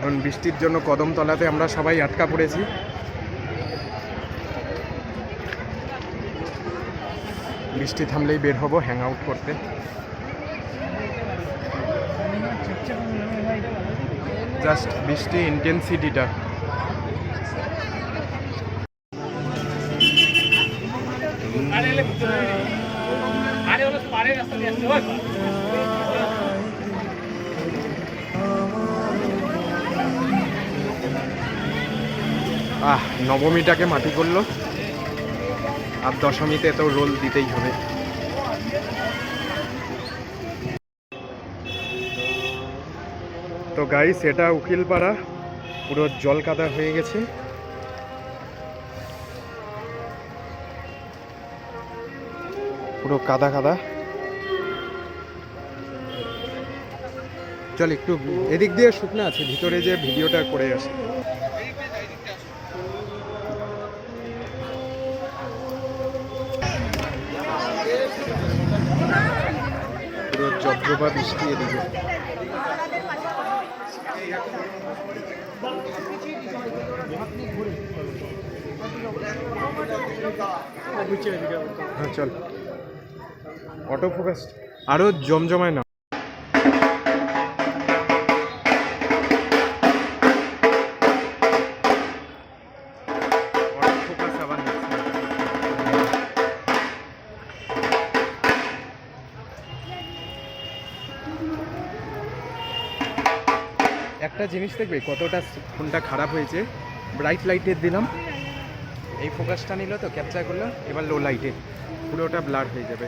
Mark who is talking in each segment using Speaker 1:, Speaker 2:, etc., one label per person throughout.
Speaker 1: এখন বৃষ্টির জন্য কদমতলাতে আমরা সবাই আটকা পড়েছি। বৃষ্টি থামলেই বের হব হ্যাং আউট করতে। জাস্ট বৃষ্টি ইন্টেন্সিটিটা। নবমীটাকে মাটি করলো, আর দশমীতে তো রোল দিতেই হবে। তো গাইস, এটা উকিলপাড়া, পুরো জল কাদা হয়ে গেছে। পুরো কাদা কাদা। চল একটু এদিক দিয়ে শুকনো আছে, ভিতরে যে ভিডিওটা করে আসে। পুরো জব্রবা বৃষ্টি এদিকে। হ্যাঁ চল, অটো ফোকাস আরো জমজমায় না। একটা জিনিস দেখবে কতটা ফোনটা খারাপ হয়েছে। ব্রাইট লাইটের দিলাম, এই ফোকাসটা নিল তো ক্যাপচার করলো, এবার লো লাইটে পুরোটা ব্লার হয়ে যাবে।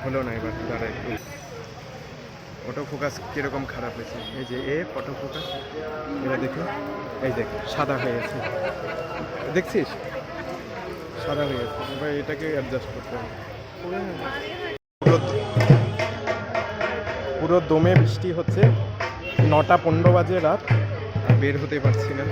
Speaker 1: হলো না, এবার দাঁড়া একটু। অটো ফোকাস কীরকম খারাপ হয়েছে, এই যে অটো ফোকাস, এবার দেখো, এই দেখ সাদা হয়ে গেছে, দেখছিস সাদা হয়ে গেছে। এবার এটাকে অ্যাডজাস্ট করতে হবে। পুরো দমে বৃষ্টি হচ্ছে, 9:15 বাজে রাত, আর বের হতে পারছি না।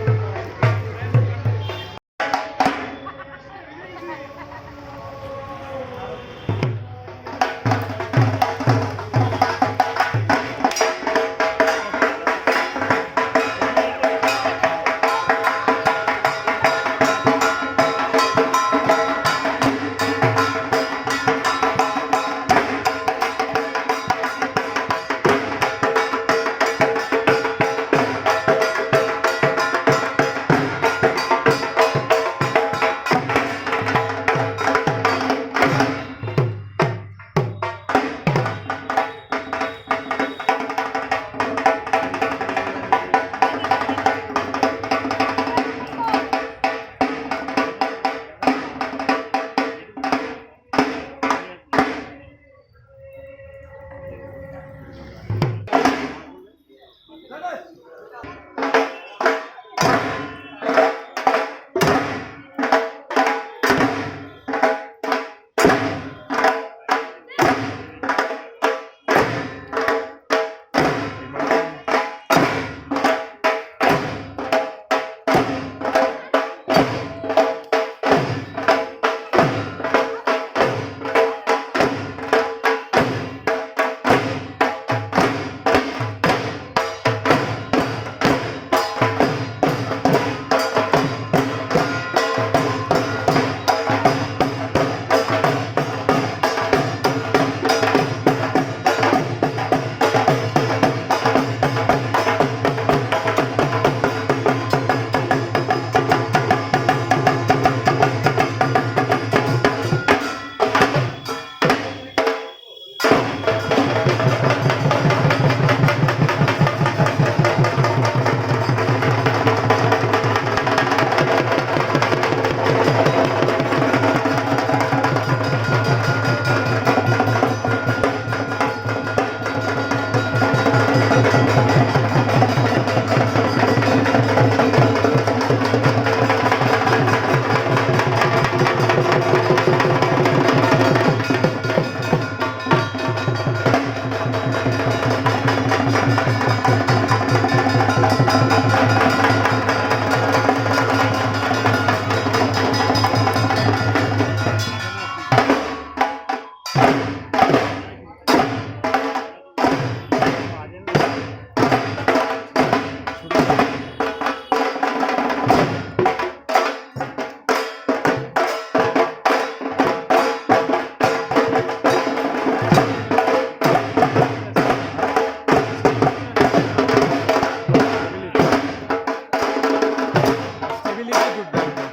Speaker 1: দুর্দান্ত।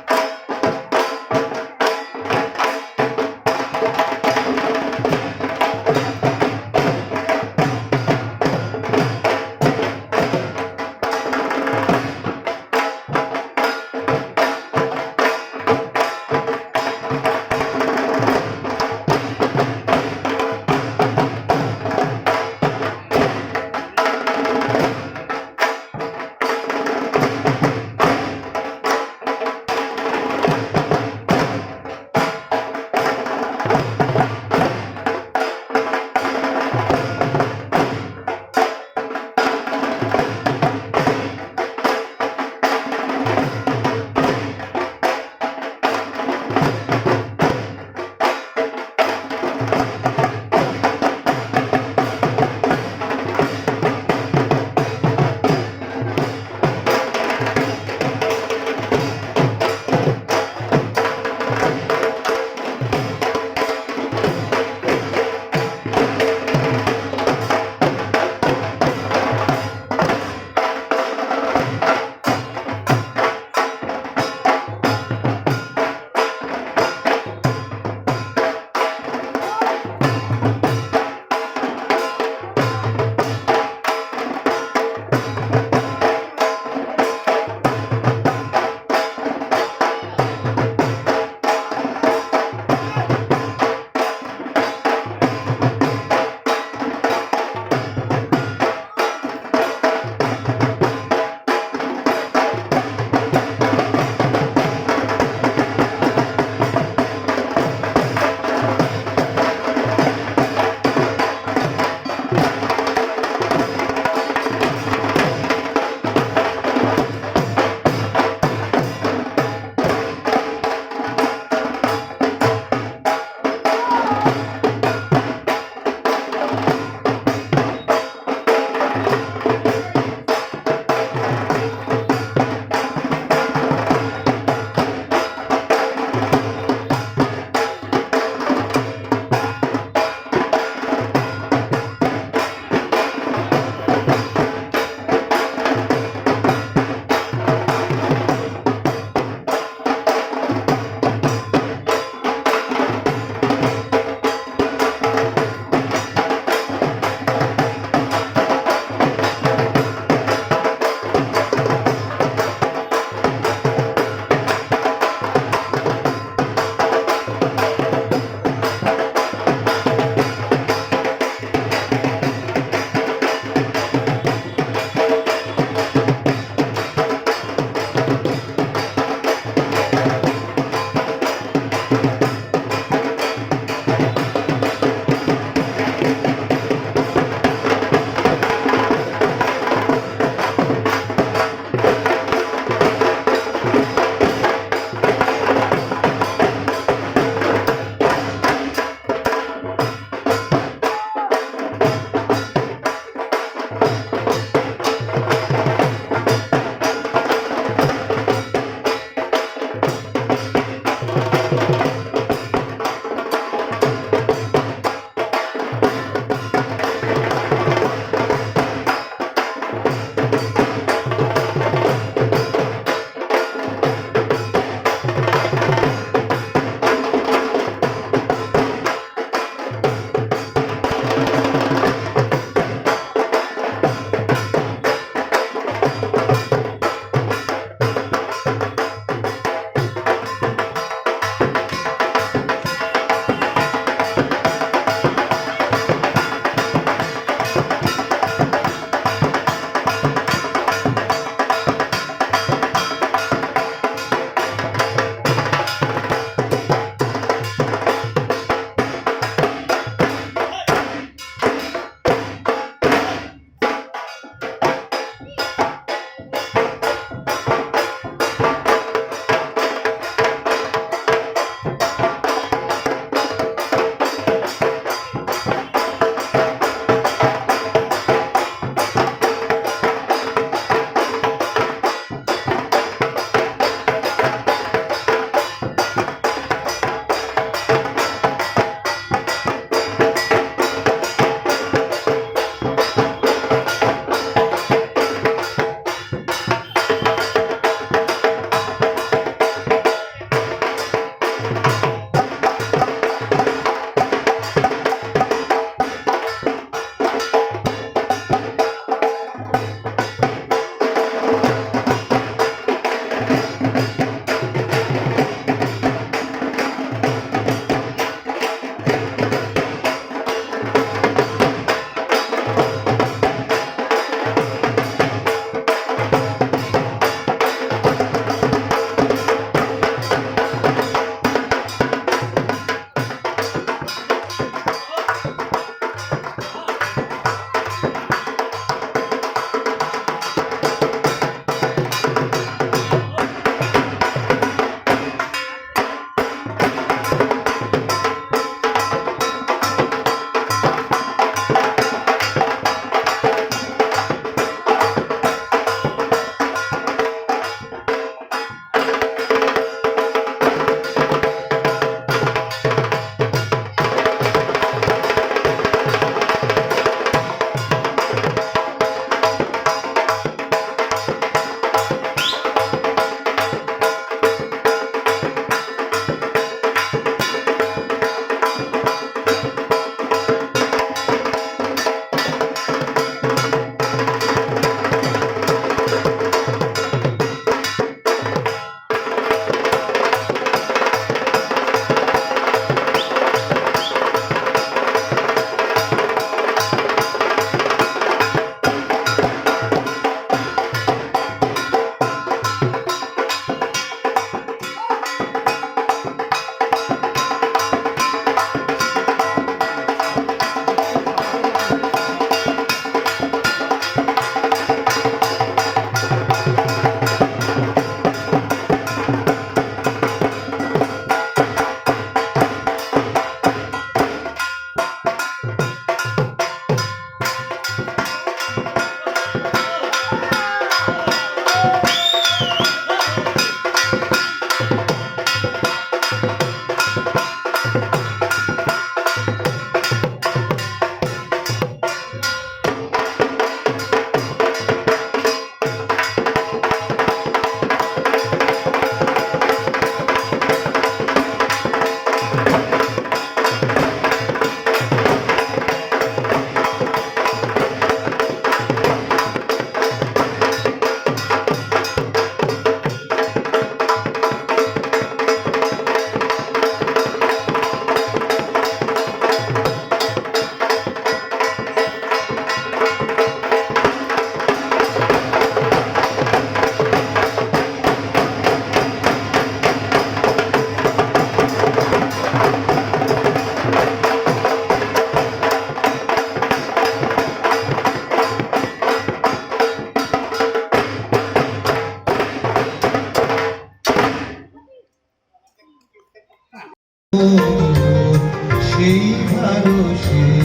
Speaker 2: সেই ভালো সেই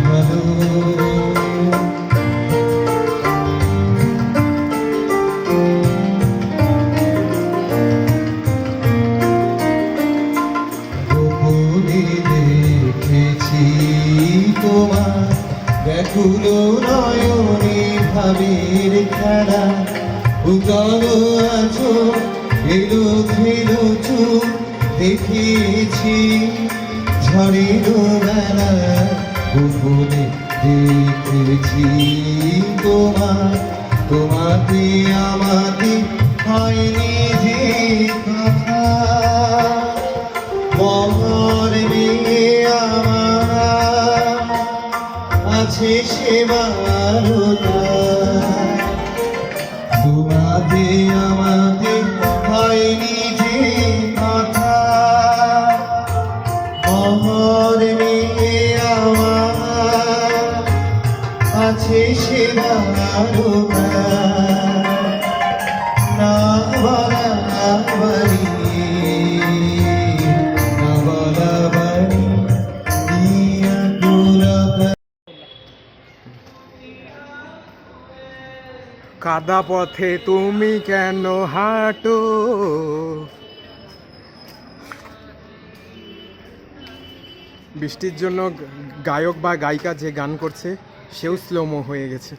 Speaker 2: ভালো গোপনে দেখেছি তোমার ব্যাকুল নয়নে ভাবের খেলা উতল আছো এলো খেলো চুপ দেখেছি ঝড়ের বেলা গোপনে দেখেছি তোমাকে আমাকে হয়নি যে কথা মহর মেয়ে আমার আছে সেবারতা তোমাকে আমাকে হয়নি যে কথা মহর মেয়ে আমার আছে সেবারতা না বলা বাড়ি না বলা বাড়ি দিয়া গোলকা
Speaker 1: কাদা পথে তুমি কেন হাঁটো? বৃষ্টির জন্য গায়ক বা গায়িকা যে গান করছে সেও স্লোমো হয়ে গেছে।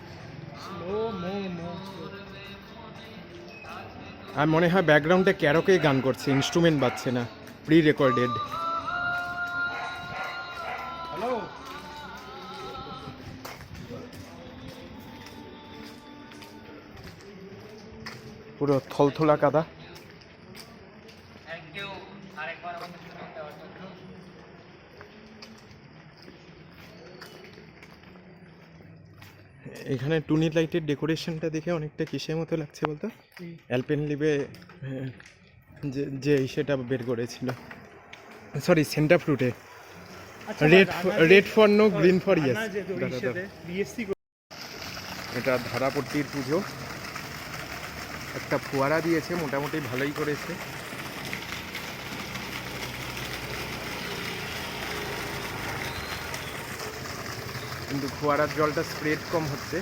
Speaker 1: আর মনে হয় ব্যাকগ্রাউন্ডে ক্যারোকেই গান করছে, ইনস্ট্রুমেন্ট বাজছে না, প্রি রেকর্ডেড। পুরো থলথলা কাদা। এখানে টুনি লাইটের ডেকোরেশনটা দেখে অনেকটা কিসের মতো লাগছে বলতো, অ্যালপেনলিবে যে সেটা বের করেছিল, সরি সেন্টা ফ্রুটে, red for no green for yes. এটা ধারাপট্টির পুজো, একটা ফোয়ারা দিয়েছে, মোটামুটি ভালোই করেছে। কিন্তু ফোয়ারার জলটা স্প্রেড কম হচ্ছে।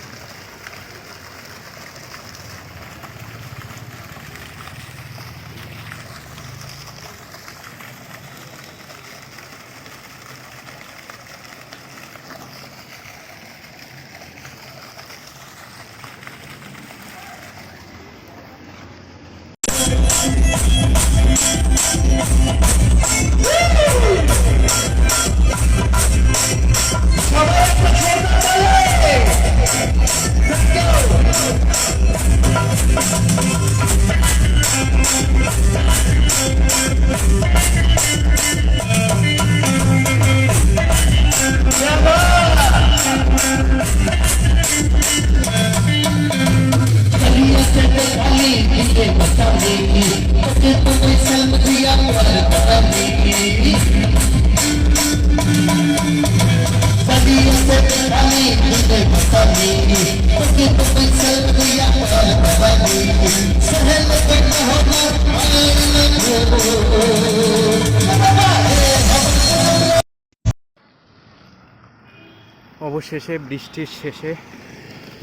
Speaker 1: অবশেষে বৃষ্টির শেষে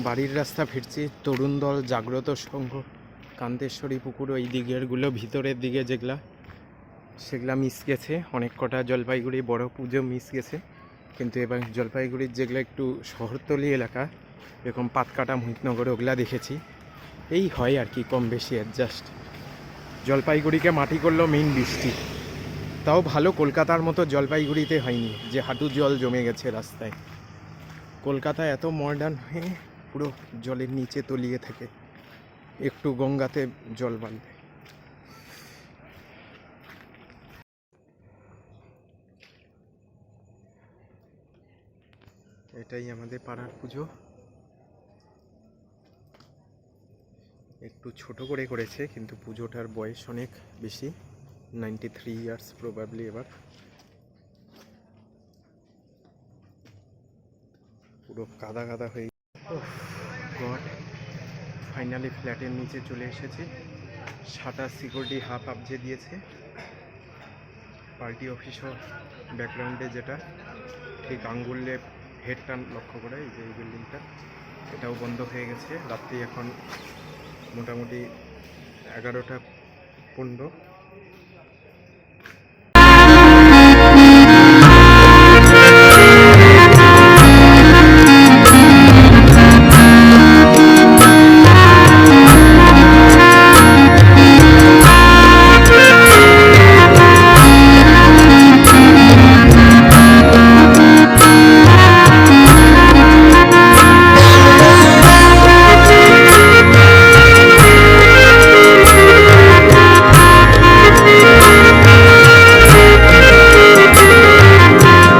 Speaker 1: বাড়ির রাস্তা ফিরছি। তরুণ দল, জাগ্রত সংঘ, কান্তেশ্বরী পুকুর, ওই দিকেরগুলো ভিতরের দিকে যেগুলা সেগুলা মিস গেছে। অনেক কটা জলপাইগুড়ি বড় পুজো মিস গেছে, কিন্তু এবার জলপাইগুড়ির যেগুলো একটু শহরতলি এলাকা, এরকম পাতকাটা, মহিতনগর, ওগুলা দেখেছি। এই হয় আর কি, কম বেশি অ্যাডজাস্ট। জলপাইগুড়িকে মাটি করলো মেইন বৃষ্টি, তাও ভালো কলকাতার মতো জলপাইগুড়িতে হয়নি যে হাঁটু জল জমে গেছে রাস্তায়। কলকাতা এত মডার্ন হয়ে পুরো জলের নিচে তলিয়ে থাকে, একটু গঙ্গাতে জল বাড়বে। এটাই আমাদের পাড়ার পুজো। একটু ছোট করে করেছে, কিন্তু পুজোটার বয়স অনেক বেশি, 93 ইয়ার্স প্রবাবলি। এবার পুরো কাদা কাদা হয়ে গড, ফাইনালি ফ্ল্যাটের নিচে চলে এসেছি। 27 সিকিউরিটি হাফ আপ যে দিয়েছে, পার্টি অফিসও ব্যাকগ্রাউন্ডে, যেটা ঠিক আঙ্গুলে হেডটা লক্ষ্য করে এই যে এই বিল্ডিংটা, এটাও বন্ধ হয়ে গেছে। রাত্রি এখন মোটামুটি 11টা 15।